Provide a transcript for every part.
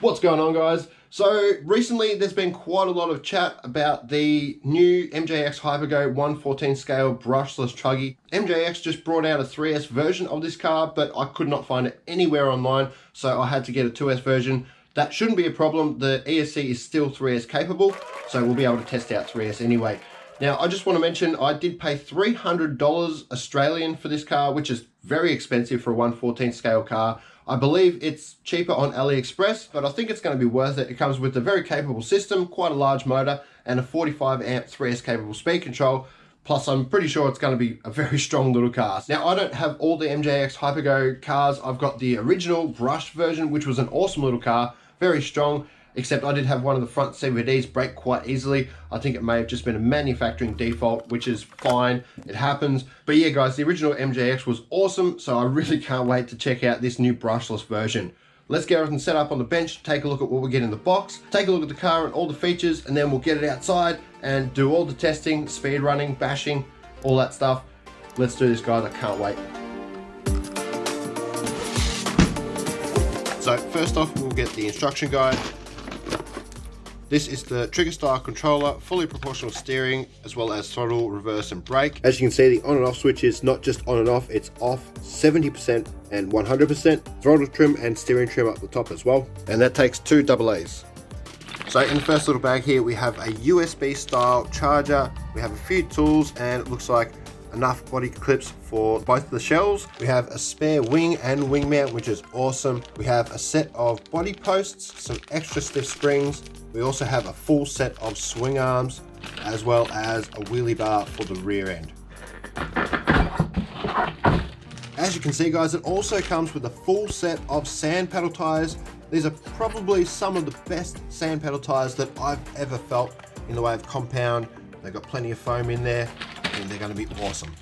What's going on, guys? So recently there's been quite a lot of chat about the new MJX Hyper Go 1/14 scale brushless truggy. MJX just brought out a 3S version of this car, but I could not find it anywhere online, so I had to get a 2S version. That shouldn't be a problem. The ESC is still 3S capable, so we'll be able to test out 3S anyway. Now, I just want to mention I did pay $300 Australian for this car, which is very expensive for a 1/14 scale car. I believe it's cheaper on AliExpress, but I think it's going to be worth it. It comes with a very capable system, quite a large motor, and a 45 amp 3S capable speed control. Plus, I'm pretty sure it's going to be a very strong little car. Now, I don't have all the MJX Hyper Go cars. I've got the original brushed version, which was an awesome little car, very strong. Except I did have one of the front CVDs break quite easily. I think it may have just been a manufacturing default, which is fine, it happens. But yeah guys, the original MJX was awesome, so I really can't wait to check out this new brushless version. Let's get everything set up on the bench, take a look at what we get in the box, take a look at the car and all the features, and then we'll get it outside and do all the testing, speed running, bashing, all that stuff. Let's do this guys, I can't wait. So first off, we'll get the instruction guide. This is the trigger style controller, fully proportional steering, as well as throttle, reverse and brake. As you can see, the on and off switch is not just on and off, it's off 70% and 100%. Throttle trim and steering trim up the top as well. And that takes 2 AA's. So in the first little bag here, we have a USB style charger. We have a few tools and it looks like enough body clips for both the shells. We have a spare wing and wing mount, which is awesome. We have a set of body posts, some extra stiff springs. We also have a full set of swing arms, as well as a wheelie bar for the rear end. As you can see guys, it also comes with a full set of sand paddle tires. These are probably some of the best sand paddle tires that I've ever felt in the way of compound. They've got plenty of foam in there and they're going to be awesome.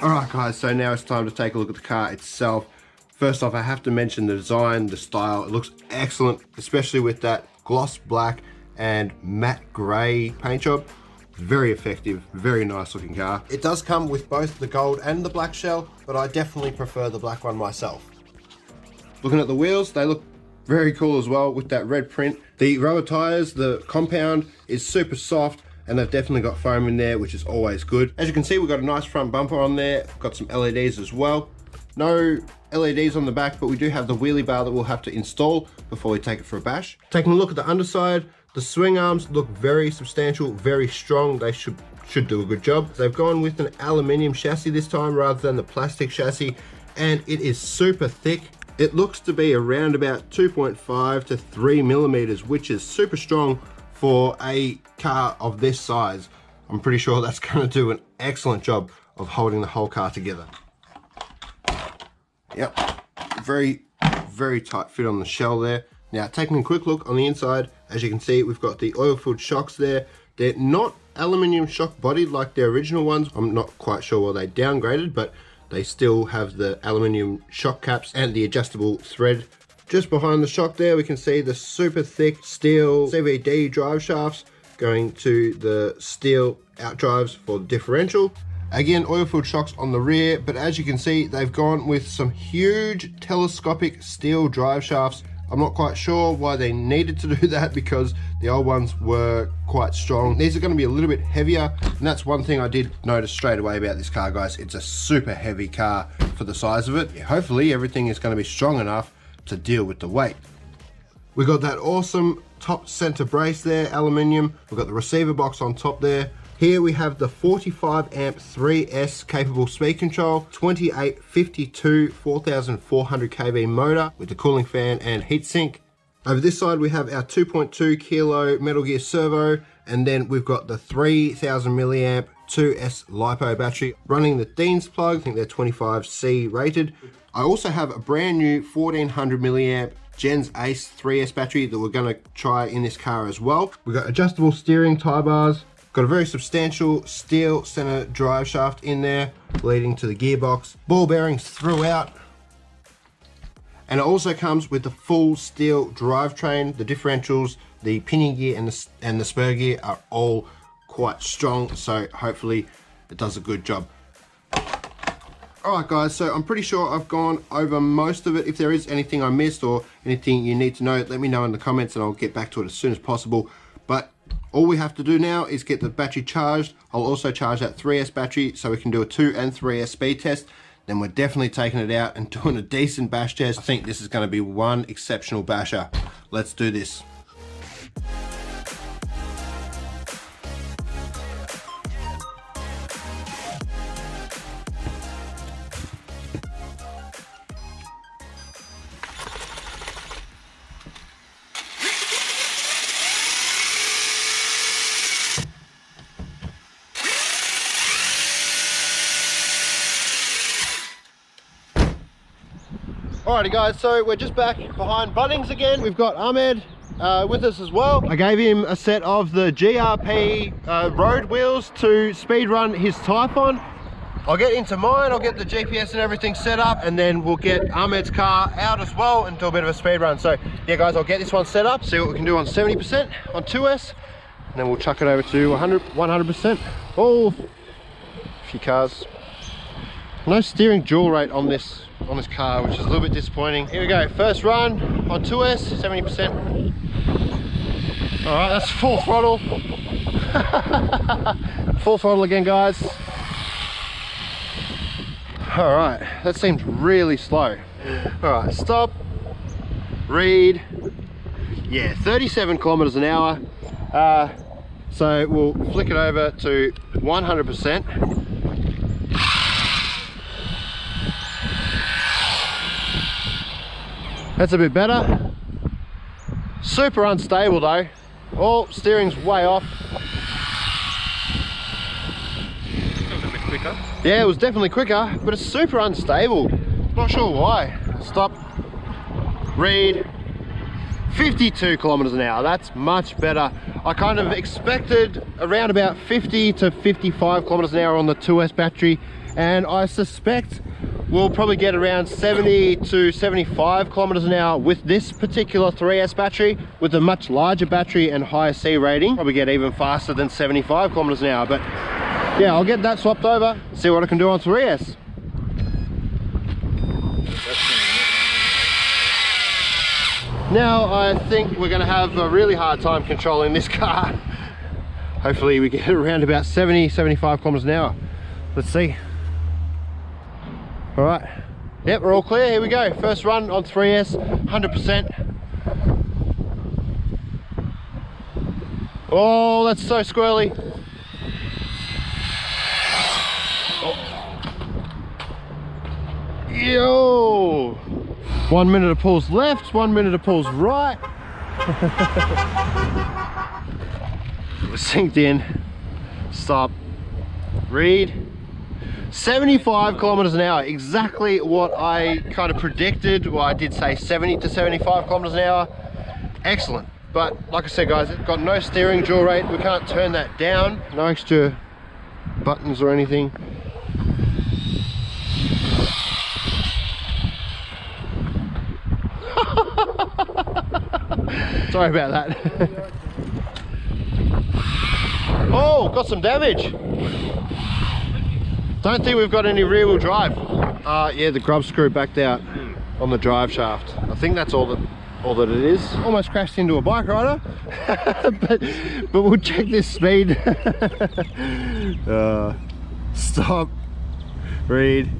Alright guys, so now it's time to take a look at the car itself. First off, I have to mention the design, the style. It looks excellent, especially with that gloss black and matte grey paint job. Very effective, very nice looking car. It does come with both the gold and the black shell, but I definitely prefer the black one myself. Looking at the wheels, they look very cool as well with that red print. The rubber tires, the compound is super soft, and they've definitely got foam in there, which is always good. As you can see, we've got a nice front bumper on there. Got some LEDs as well. No LEDs on the back, but we do have the wheelie bar that we'll have to install before we take it for a bash. Taking a look at the underside, the swing arms look very substantial, very strong. They should do a good job. They've gone with an aluminium chassis this time rather than the plastic chassis, and it is super thick. It looks to be around about 2.5 to 3 millimeters, which is super strong for a car of this size. I'm pretty sure that's going to do an excellent job of holding the whole car together. Yep, very tight fit on the shell there. Now taking a quick look on the inside, as you can see, we've got the oil-filled shocks there. They're not aluminium shock bodied like their original ones. I'm not quite sure why they downgraded, but they still have the aluminium shock caps and the adjustable thread. Just behind the shock there, we can see the super thick steel CVD drive shafts going to the steel outdrives for the differential. Again, oil-filled shocks on the rear, but as you can see, they've gone with some huge telescopic steel drive shafts. I'm not quite sure why they needed to do that because the old ones were quite strong. These are going to be a little bit heavier, and that's one thing I did notice straight away about this car, guys. It's a super heavy car for the size of it. Yeah, hopefully everything is going to be strong enough to deal with the weight. We got that awesome top center brace there, aluminium. We've got the receiver box on top there. Here we have the 45 amp 3S capable speed control, 2852 4400 kV motor with the cooling fan and heatsink. Over this side we have our 2.2 kilo Metal Gear servo, and then we've got the 3000 milliamp 2S LiPo battery running the Dean's plug. I think they're 25C rated. I also have a brand new 1400 milliamp Gens Ace 3S battery that we're going to try in this car as well. We've got adjustable steering tie bars. Got a very substantial steel center drive shaft in there leading to the gearbox. Ball bearings throughout. And it also comes with the full steel drivetrain. The differentials, the pinion gear and the spur gear are all quite strong, so hopefully it does a good job. Alright guys, so I'm pretty sure I've gone over most of it. If there is anything I missed or anything you need to know, let me know in the comments and I'll get back to it as soon as possible. But all we have to do now is get the battery charged. I'll also charge that 3S battery so we can do a 2 and 3S speed test. Then we're definitely taking it out and doing a decent bash test. I think this is going to be one exceptional basher. Let's do this. Alrighty guys, so we're just back behind Bunnings again. We've got Ahmed with us as well. I gave him a set of the GRP road wheels to speedrun his type on. I'll get into mine, I'll get the GPS and everything set up, and then we'll get Ahmed's car out as well and do a bit of a speed run. So yeah guys, I'll get this one set up, see what we can do on 70% on 2S, and then we'll chuck it over to 100%. Oh, a few cars. No steering dual rate on this car, which is a little bit disappointing. Here we go, first run on 2S, 70%. All right, that's full throttle. Full throttle again, guys. All right, that seems really slow. All right, stop, read. Yeah, 37 kilometers an hour. So we'll flick it over to 100%. That's a bit better. Super unstable though. Oh, steering's way off. It was a bit quicker. Yeah, it was definitely quicker, but it's super unstable. Not sure why. Stop. Read. 52 kilometers an hour. That's much better. I kind of expected around about 50 to 55 kilometers an hour on the 2S battery, and I suspect we'll probably get around 70 to 75 kilometers an hour with this particular 3S battery. With a much larger battery and higher C rating, probably get even faster than 75 kilometers an hour. But yeah, I'll get that swapped over, see what I can do on 3S. Now I think we're going to have a really hard time controlling this car. Hopefully we get around about 70, 75 kilometers an hour. Let's see. All right, yep, we're all clear. Here we go, first run on 3S, 100%. Oh, that's so squirrely. Oh. Yo! 1 minute it pulls left, 1 minute it pulls right. We're synced in. Stop. Read. 75 kilometers an hour, exactly what I kind of predicted. Well, I did say 70 to 75 kilometers an hour. Excellent. But like I said guys, it's got no steering dual rate. We can't turn that down. No extra buttons or anything. Sorry about that. Oh, got some damage. Don't think we've got any rear wheel drive. Yeah, the grub screw backed out on the drive shaft. I think that's all that it is. Almost crashed into a bike rider. but we'll check this speed. Stop. Read.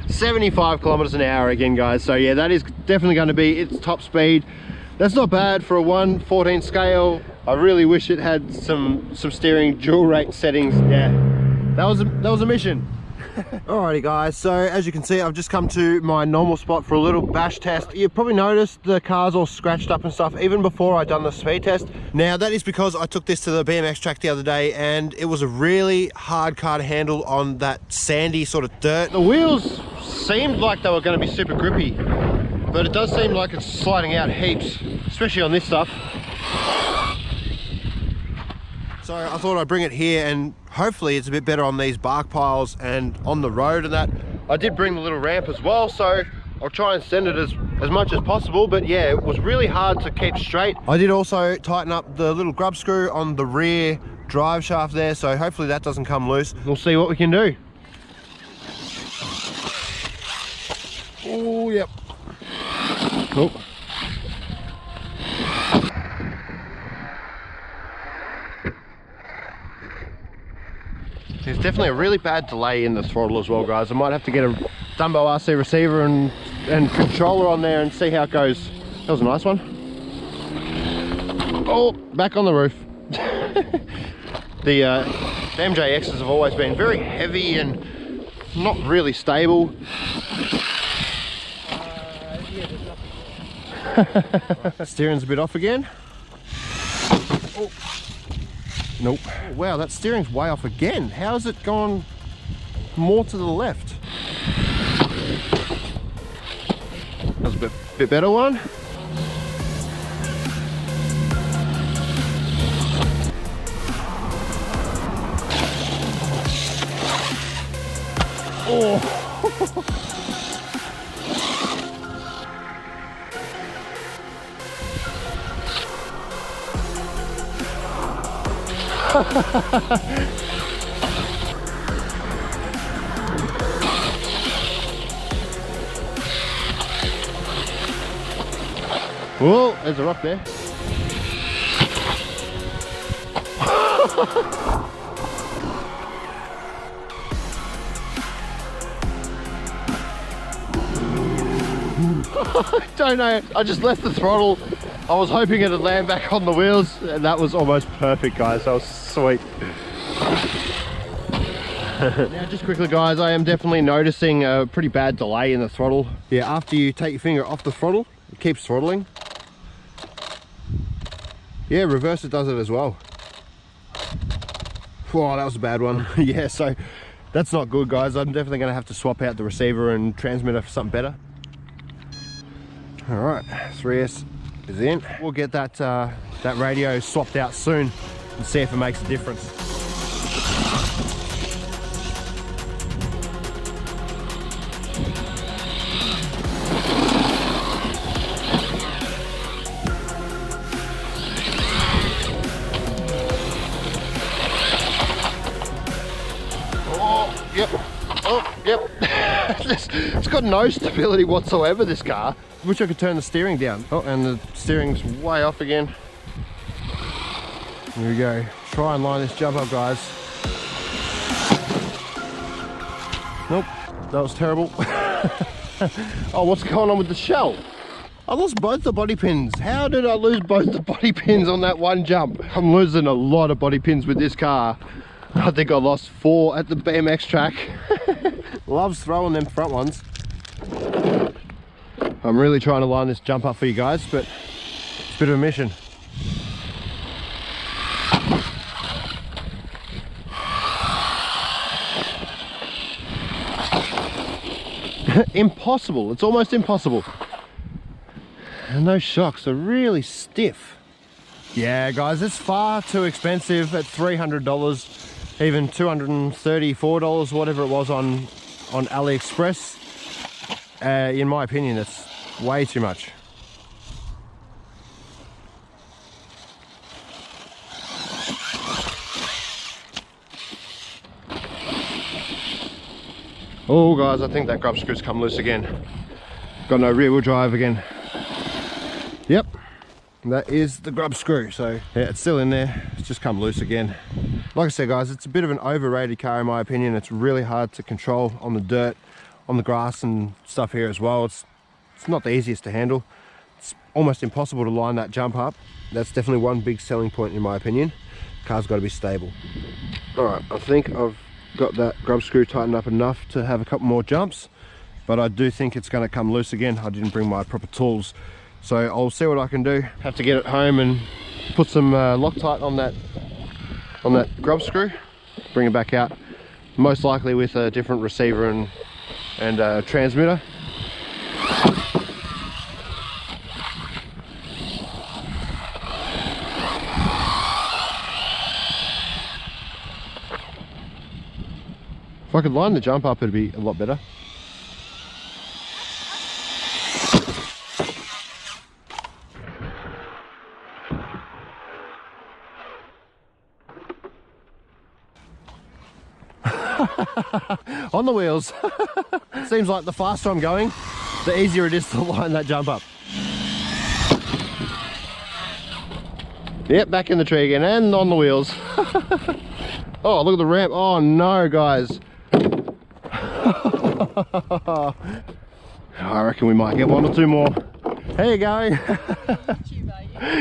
75 kilometers an hour again guys. So yeah, that is definitely going to be its top speed. That's not bad for a 1/14 scale. I really wish it had some steering dual rate settings. Yeah, that was a mission. Alrighty guys, so as you can see, I've just come to my normal spot for a little bash test. You've probably noticed the car's all scratched up and stuff even before I done the speed test. Now that is because I took this to the BMX track the other day and it was a really hard car to handle on that sandy sort of dirt. The wheels seemed like they were going to be super grippy, but it does seem like it's sliding out heaps, especially on this stuff. So I thought I'd bring it here and hopefully it's a bit better on these bark piles and on the road and that. I did bring the little ramp as well, so I'll try and send it as much as possible, but yeah, it was really hard to keep straight. I did also tighten up the little grub screw on the rear drive shaft there, so hopefully that doesn't come loose. We'll see what we can do. Oh, yep. Oh. There's definitely a really bad delay in the throttle as well, guys. I might have to get a Dumbo RC receiver and controller on there and see how it goes. That was a nice one. Oh, back on the roof. The MJXs have always been very heavy and not really stable. Steering's a bit off again. Oh. Nope. Oh, wow, that steering's way off again. How has it gone more to the left? That was a bit better one. Oh. Whoa, there's a rock there. I don't know, I just left the throttle. I was hoping it'd land back on the wheels, and that was almost perfect, guys. That was sweet. Now just quickly, guys, I am definitely noticing a pretty bad delay in the throttle. Yeah, after you take your finger off the throttle, it keeps throttling. Yeah, reverse it does it as well. Whoa, that was a bad one. Yeah, so that's not good, guys. I'm definitely going to have to swap out the receiver and transmitter for something better. All right, 3S is in. We'll get that that radio swapped out soon and see if it makes a difference. Oh, yep. Oh, yep. It's got no stability whatsoever, this car. Wish I could turn the steering down. Oh, and the steering's way off again. Here we go. Try and line this jump up, guys. Nope, that was terrible. Oh, what's going on with the shell? I lost both the body pins. How did I lose both the body pins on that one jump? I'm losing a lot of body pins with this car. I think I lost 4 at the BMX track. Loves throwing them front ones. I'm really trying to line this jump up for you guys, but it's a bit of a mission. Impossible, it's almost impossible. And those shocks are really stiff. Yeah, guys, it's far too expensive at $300, even $234, whatever it was on AliExpress. In my opinion, it's way too much. Oh, guys, I think that grub screw's come loose again. Got no rear wheel drive again. Yep, that is the grub screw. So yeah, it's still in there. It's just come loose again. Like I said, guys, it's a bit of an overrated car in my opinion. It's really hard to control on the dirt, on the grass and stuff here as well. It's not the easiest to handle. It's almost impossible to line that jump up. That's definitely one big selling point in my opinion. Car's got to be stable. All right, I think I've got that grub screw tightened up enough to have a couple more jumps, but I do think it's going to come loose again. I didn't bring my proper tools, so I'll see what I can do. Have to get it home and put some Loctite on that grub screw, bring it back out, most likely with a different receiver and transmitter. If I could line the jump up, it'd be a lot better. On the wheels. Seems like the faster I'm going, the easier it is to line that jump up. Yep, back in the tree again and on the wheels. Oh, look at the ramp. Oh no, guys. I reckon we might get one or two more. There you go.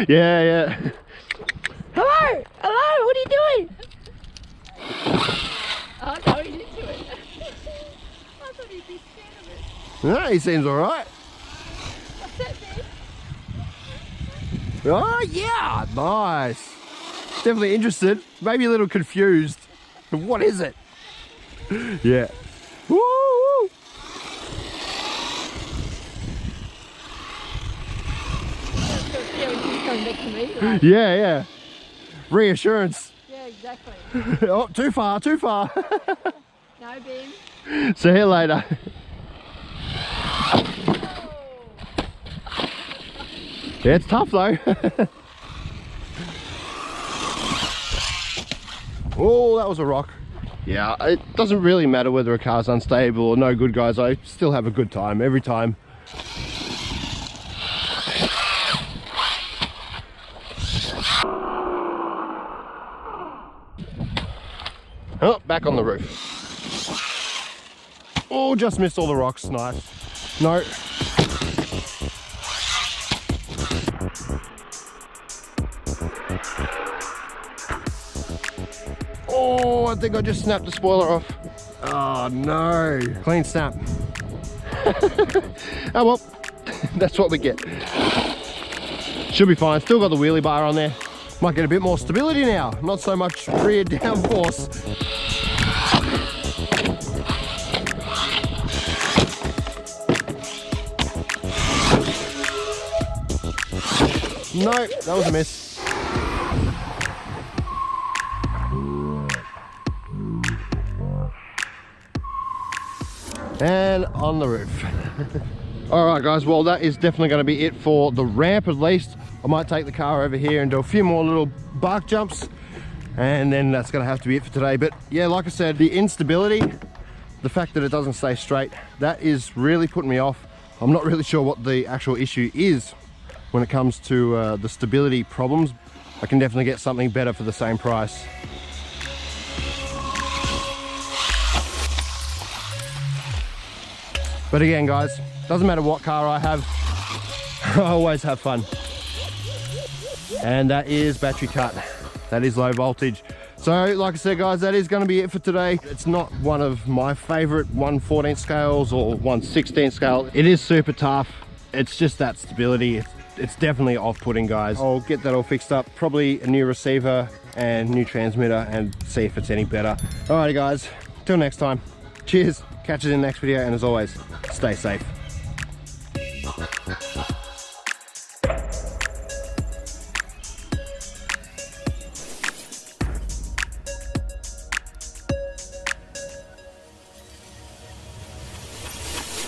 Yeah. Hello, what are you doing? Oh no, he's into it. I thought he'd be scared of it. No, he seems alright. What's that, babe? Oh yeah, nice. Definitely interested, maybe a little confused. What is it? Yeah. Woo! Yeah. Reassurance. Yeah, exactly. Oh, too far. No, Beam. See you later. Yeah, it's tough though. Oh, that was a rock. Yeah, it doesn't really matter whether a car's unstable or no good, guys. I still have a good time every time. Oh, back on the roof. Oh, just missed all the rocks. Nice. No. Oh, I think I just snapped the spoiler off. Oh no. Clean snap. Oh well, that's what we get. Should be fine. Still got the wheelie bar on there. Might get a bit more stability now. Not so much rear downforce. No, that was a miss. And on the roof. Alright guys, well that is definitely going to be it for the ramp at least. I might take the car over here and do a few more little bark jumps, and then that's going to have to be it for today. But yeah, like I said, the instability, the fact that it doesn't stay straight, that is really putting me off. I'm not really sure what the actual issue is when it comes to the stability problems. I can definitely get something better for the same price. But again guys, doesn't matter what car I have, I always have fun. And that is battery cut. That is low voltage. So like I said guys, that is going to be it for today. It's not one of my favorite 1/14 scales or 1/16 scale. It is super tough. It's just that stability. It's definitely off-putting guys. I'll get that all fixed up. Probably a new receiver and new transmitter and see if it's any better. Alrighty guys, till next time. Cheers. Catch you in the next video, and as always, stay safe.